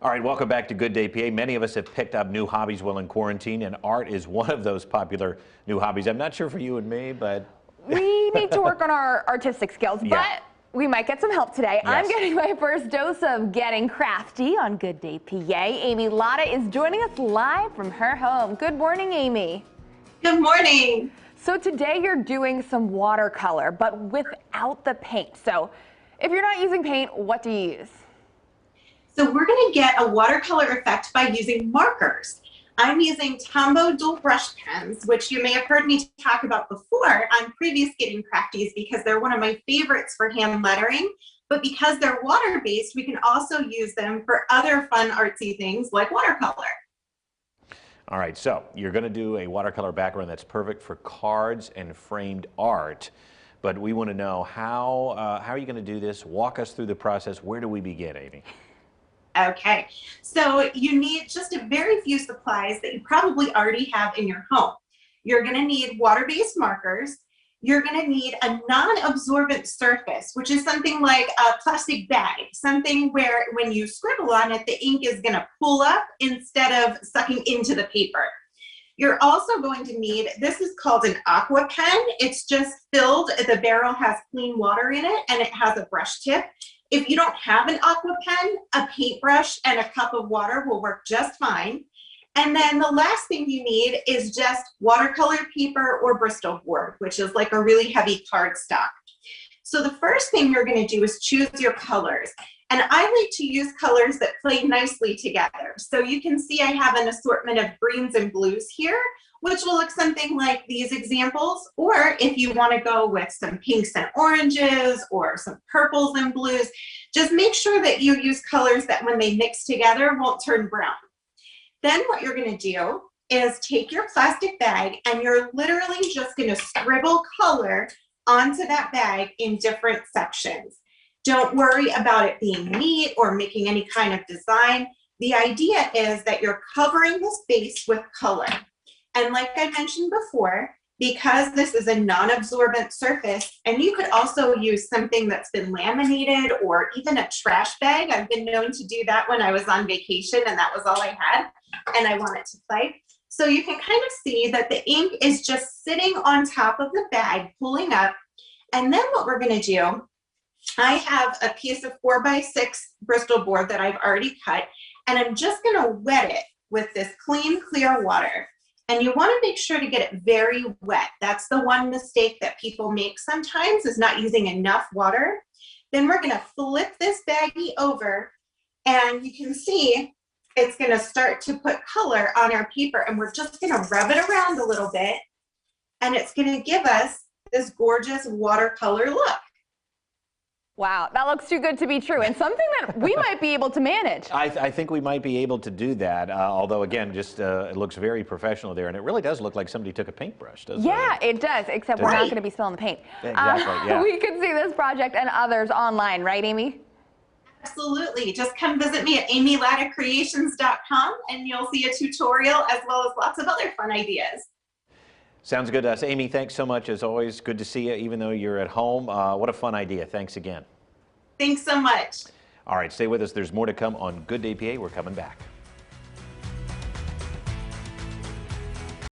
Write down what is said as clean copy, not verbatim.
All right, welcome back to Good Day PA. Many of us have picked up new hobbies while in quarantine, and art is one of those popular new hobbies. I'm not sure for you and me, but we need to work on our artistic skills, Yeah. but we might get some help today. Yes. I'm getting my first dose of getting crafty on Good Day PA. Amy Lotta is joining us live from her home. Good morning, Amy. Good morning. So today you're doing some watercolor, but without the paint. So if you're not using paint, what do you use? So we're going to get a watercolor effect by using markers. I'm using Tombow dual brush pens, which you may have heard me talk about before on previous Getting Crafties because they're one of my favorites for hand lettering. But because they're water-based, we can also use them for other fun artsy things like watercolor. all right, so you're going to do a watercolor background that's perfect for cards and framed art. But we want to know how are you going to do this? Walk us through the process. Where do we begin, Amy? Okay, so you need just a very few supplies that you probably already have in your home. You're going to need water-based markers. You're going to need a non-absorbent surface, which is something like a plastic bag, something where when you scribble on it, the ink is going to pull up instead of sucking into the paper. You're also going to need, this is called an aqua pen. It's just filled, the barrel has clean water in it, and it has a brush tip. If you don't have an aqua pen, a paintbrush and a cup of water will work just fine. And then the last thing you need is just watercolor paper or Bristol board, which is like a really heavy cardstock. So the first thing you're going to do is choose your colors. And I like to use colors that play nicely together. So you can see I have an assortment of greens and blues here, which will look something like these examples. Or if you want to go with some pinks and oranges or some purples and blues, just make sure that you use colors that when they mix together won't turn brown. Then what you're going to do is take your plastic bag and you're literally just going to scribble color onto that bag in different sections. Don't worry about it being neat or making any kind of design. The idea is that you're covering the space with color. And like I mentioned before, because this is a non-absorbent surface, and you could also use something that's been laminated or even a trash bag. I've been known to do that when I was on vacation and that was all I had and I want it to play. So you can kind of see that the ink is just sitting on top of the bag, pulling up. And then what we're going to do, I have a piece of 4x6 Bristol board that I've already cut, and I'm just going to wet it with this clean, clear water. And you want to make sure to get it very wet. That's the one mistake that people make sometimes, is not using enough water. Then we're going to flip this baggie over, and you can see it's going to start to put color on our paper, and we're just going to rub it around a little bit, and it's going to give us this gorgeous watercolor look. Wow, that looks too good to be true, and something that we might be able to manage. I think we might be able to do that, although again, just it looks very professional there, and it really does look like somebody took a paintbrush, doesn't it? Yeah, it does, except we're not going to be spilling the paint. Exactly, yeah. We can see this project and others online, right, Amy? Absolutely. Just come visit me at amylattacreations.com and you'll see a tutorial as well as lots of other fun ideas. Sounds good to us. Amy, thanks so much as always. Good to see you, even though you're at home. What a fun idea. Thanks again. Thanks so much. All right, stay with us. There's more to come on Good Day PA. We're coming back.